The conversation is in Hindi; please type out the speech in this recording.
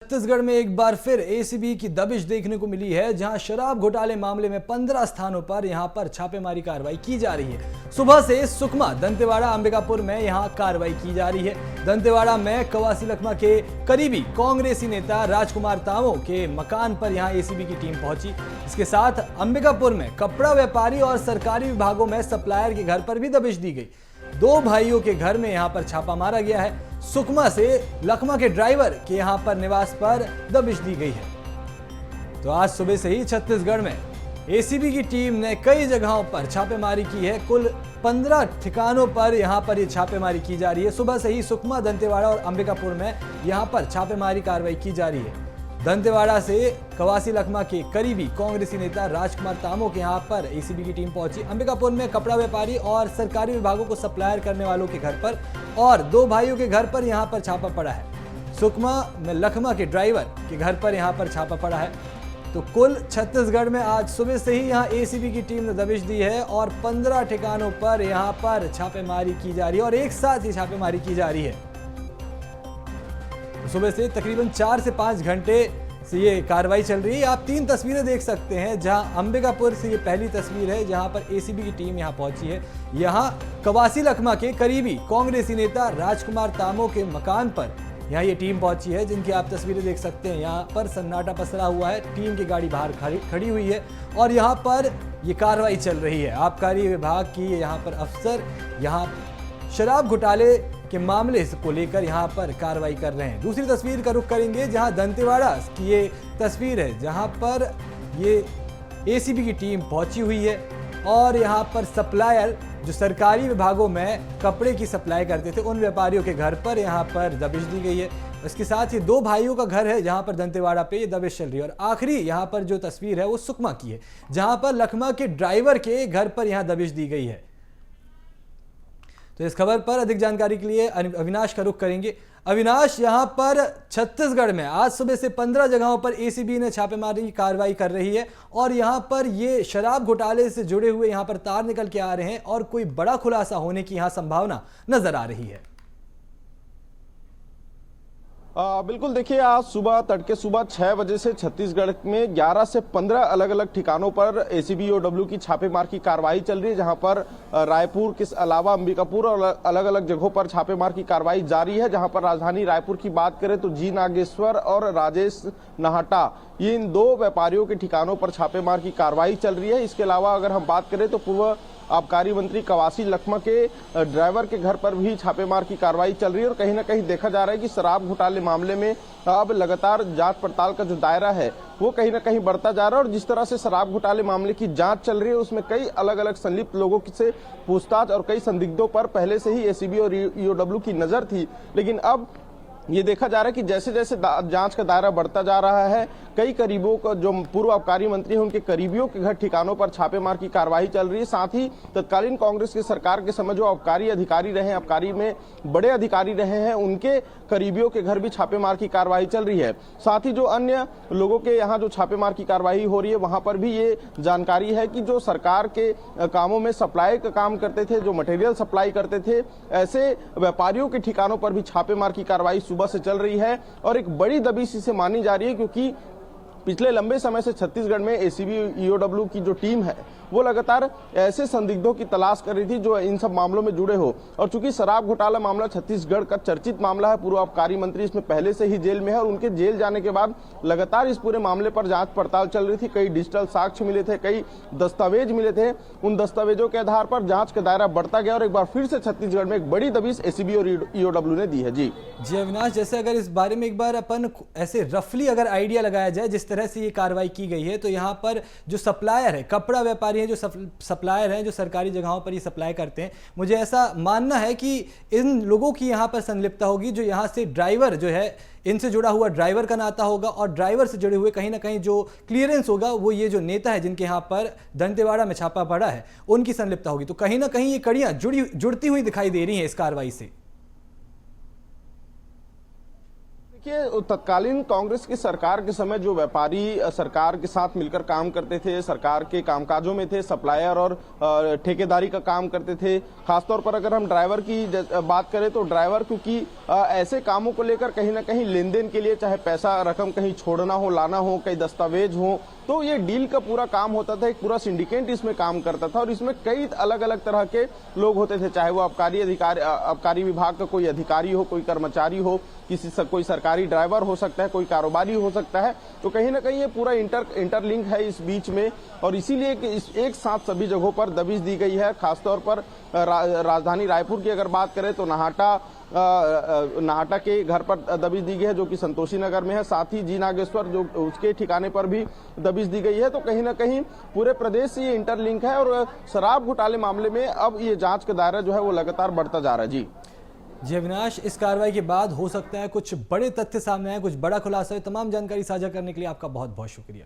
छत्तीसगढ़ में एक बार फिर एसीबी की दबिश देखने को मिली है, जहां शराब घोटाले मामले में 15 स्थानों पर यहां पर छापेमारी कार्रवाई की जा रही है। सुबह से सुकमा, दंतेवाड़ा, अंबिकापुर में यहां कार्रवाई की जा रही है। दंतेवाड़ा में कवासी लखमा के करीबी कांग्रेसी नेता राजकुमार तामो के मकान पर यहां एसीबी की टीम पहुंची। इसके साथ अंबिकापुर में कपड़ा व्यापारी और सरकारी विभागों में सप्लायर के घर पर भी दबिश दी गई। दो भाइयों के घर में यहां पर छापा मारा गया है। सुकमा से लखमा के ड्राइवर के यहां पर निवास पर दबिश दी गई है। तो आज सुबह से ही छत्तीसगढ़ में एसीबी की टीम ने कई जगहों पर छापेमारी की है। कुल 15 ठिकानों पर यहां पर ये छापेमारी की जा रही है। सुबह से ही सुकमा, दंतेवाड़ा और अंबिकापुर में यहां पर छापेमारी कार्रवाई की जा रही है। दंतेवाड़ा से कवासी लखमा के करीबी कांग्रेसी नेता राजकुमार तामो के यहां पर एसीबी की टीम पहुंची। अंबिकापुर में कपड़ा व्यापारी और सरकारी विभागों को सप्लायर करने वालों के घर पर और दो भाइयों के घर पर यहां पर छापा पड़ा है। सुकमा में लखमा के ड्राइवर के घर पर यहां पर छापा पड़ा है। तो कुल छत्तीसगढ़ में आज सुबह से ही यहां एसीबी की टीम ने दबिश दी है और 15 ठिकानों पर यहां पर छापेमारी की जा रही है और एक साथ ही छापेमारी की जा रही है। सुबह से तकरीबन 4 से 5 घंटे से ये कार्रवाई चल रही है। आप 3 तस्वीरें देख सकते हैं, जहां अंबिकापुर से ये पहली तस्वीर है, जहां पर एसीबी की टीम यहां पहुंची है। यहां कवासी लखमा के करीबी कांग्रेसी नेता राजकुमार तामो के मकान पर यहां ये टीम पहुंची है, जिनकी आप तस्वीरें देख सकते हैं। यहां पर सन्नाटा पसरा हुआ है, टीम की गाड़ी बाहर खड़ी हुई है और यहां पर ये कार्रवाई चल रही है। आबकारी विभाग की यहां पर अफसर यहां शराब घोटाले के मामले को लेकर यहां पर कार्रवाई कर रहे हैं। दूसरी तस्वीर का रुख करेंगे, जहां दंतेवाड़ा की ये तस्वीर है, जहां पर ये एसीबी की टीम पहुंची हुई है और यहां पर सप्लायर जो सरकारी विभागों में कपड़े की सप्लाई करते थे, उन व्यापारियों के घर पर यहां पर दबिश दी गई है। इसके साथ ही दो भाइयों का घर है, जहां पर दंतेवाड़ा पे ये दबिश चल रही है। और आखिरी यहां पर जो तस्वीर है वो सुकमा की है, जहां पर लखमा के ड्राइवर के घर पर यहां दबिश दी गई है। तो इस खबर पर अधिक जानकारी के लिए अविनाश का रुख करेंगे। अविनाश, यहां पर छत्तीसगढ़ में आज सुबह से 15 जगहों पर एसीबी ने छापेमारी की कार्रवाई कर रही है और यहां पर ये शराब घोटाले से जुड़े हुए यहां पर तार निकल के आ रहे हैं और कोई बड़ा खुलासा होने की यहां संभावना नजर आ रही है। बिल्कुल, देखिए आज तड़के सुबह 6 बजे से छत्तीसगढ़ में 11 से 15 अलग अलग ठिकानों पर एसीबी OW की छापेमार की कार्रवाई चल रही है, जहां पर रायपुर के अलावा अंबिकापुर और अलग अलग जगहों पर छापेमार की कार्रवाई जारी है। जहां पर राजधानी रायपुर की बात करें तो जी नागेश्वर और राजेश नाहटा, ये इन दो व्यापारियों के ठिकानों पर छापेमार की कार्रवाई चल रही है। इसके अलावा अगर हम बात करें तो पूर्व आबकारी मंत्री कवासी लखमा के ड्राइवर के घर पर भी छापेमार की कार्रवाई चल रही है और कहीं ना कहीं देखा जा रहा है कि शराब घोटाले मामले में अब लगातार जांच पड़ताल का जो दायरा है वो कहीं ना कहीं बढ़ता जा रहा है। और जिस तरह से शराब घोटाले मामले की जांच चल रही है, उसमें कई अलग अलग संलिप्त लोगों से पूछताछ और कई संदिग्धों पर पहले से ही एसीबी और EOW की नजर थी, लेकिन अब ये देखा जा रहा है कि जैसे जैसे जांच का दायरा बढ़ता जा रहा है, कई करीबों को जो पूर्व आबकारी मंत्री हैं उनके करीबियों के घर ठिकानों पर छापेमार की कार्रवाई चल रही है। साथ ही तत्कालीन कांग्रेस की सरकार के समय जो आबकारी अधिकारी रहे, आबकारी में बड़े अधिकारी रहे हैं, उनके करीबियों के घर भी छापेमार की कार्रवाई चल रही है। साथ ही जो अन्य लोगों के यहाँ जो छापेमार की कार्रवाई हो रही है, वहां पर भी ये जानकारी है कि जो सरकार के कामों में सप्लाई का काम करते थे, जो मटेरियल सप्लाई करते थे, ऐसे व्यापारियों के ठिकानों पर भी छापेमार की कार्रवाई सुबह से चल रही है। और एक बड़ी दबिश इसे मानी जा रही है, क्योंकि पिछले लंबे समय से छत्तीसगढ़ में एसीबी EOW की जो टीम है वो लगातार ऐसे संदिग्धों की तलाश कर रही थी जो इन सब मामलों में जुड़े हो। और चूंकि शराब घोटाला मामला छत्तीसगढ़ का चर्चित मामला है, पूर्व आबकारी मंत्री इसमें पहले से ही जेल में है और उनके जेल जाने के बाद लगातार इस पूरे मामले पर जांच पड़ताल चल रही थी। कई डिजिटल साक्ष्य मिले थे, कई दस्तावेज मिले थे, उन दस्तावेजों के आधार पर जांच का दायरा बढ़ता गया और एक बार फिर से छत्तीसगढ़ में एक बड़ी दबिश एसीबी और EOW ने दी है। जी अविनाश, जैसे अगर इस बारे में एक बार अपन ऐसे रफली अगर आइडिया लगाया जाए, जिस तरह से ये कार्रवाई की गई है, तो यहाँ पर जो सप्लायर है, कपड़ा व्यापारी है, जो सप्लायर हैं, जो सरकारी जगहों पर ये सप्लाई करते हैं, मुझे ऐसा मानना है कि इन लोगों की यहाँ पर संलिप्तता होगी। जो यहाँ से ड्राइवर जो है, इनसे जुड़ा हुआ ड्राइवर का नाता होगा और ड्राइवर से जुड़े हुए कहीं ना कहीं जो क्लियरेंस होगा वो ये जो नेता है जिनके यहाँ पर दंतेवाड़ा में छापा पड़ा है, उनकी संलिप्तता होगी। तो कहीं ना कहीं ये कड़ियां जुड़ती हुई दिखाई दे रही हैं इस कार्रवाई से। देखिए, तत्कालीन कांग्रेस की सरकार के समय जो व्यापारी सरकार के साथ मिलकर काम करते थे, सरकार के कामकाजों में थे, सप्लायर और ठेकेदारी का काम करते थे। खासतौर पर अगर हम ड्राइवर की बात करें तो ड्राइवर क्योंकि ऐसे कामों को लेकर कहीं ना कहीं लेन देन के लिए चाहे पैसा रकम कहीं छोड़ना हो, लाना हो, कई दस्तावेज हो, तो ये डील का पूरा काम होता था। एक पूरा सिंडिकेट इसमें काम करता था और इसमें कई अलग अलग तरह के लोग होते थे, चाहे वो आबकारी विभाग का कोई अधिकारी हो, कोई कर्मचारी हो, कोई सरकारी ड्राइवर हो सकता है, कोई कारोबारी हो सकता है। तो कहीं ना कहीं ये पूरा इंटरलिंक है इस बीच में, और इसीलिए एक साथ सभी जगहों पर दबिश दी गई है। खासतौर पर राजधानी रायपुर की अगर बात करें तो नाहटा के घर पर दबिश दी गई है, जो कि संतोषी नगर में है। साथ ही जी नागेश्वर जो उसके ठिकाने पर भी दबिश दी गई है। तो कहीं ना कहीं पूरे प्रदेश से ये इंटरलिंक है और शराब घोटाले मामले में अब ये जांच का दायरा जो है वो लगातार बढ़ता जा रहा है। जी अविनाश, इस कार्रवाई के बाद हो सकता है कुछ बड़े तथ्य सामने आए, कुछ बड़ा खुलासा है। तमाम जानकारी साझा करने के लिए आपका बहुत बहुत शुक्रिया।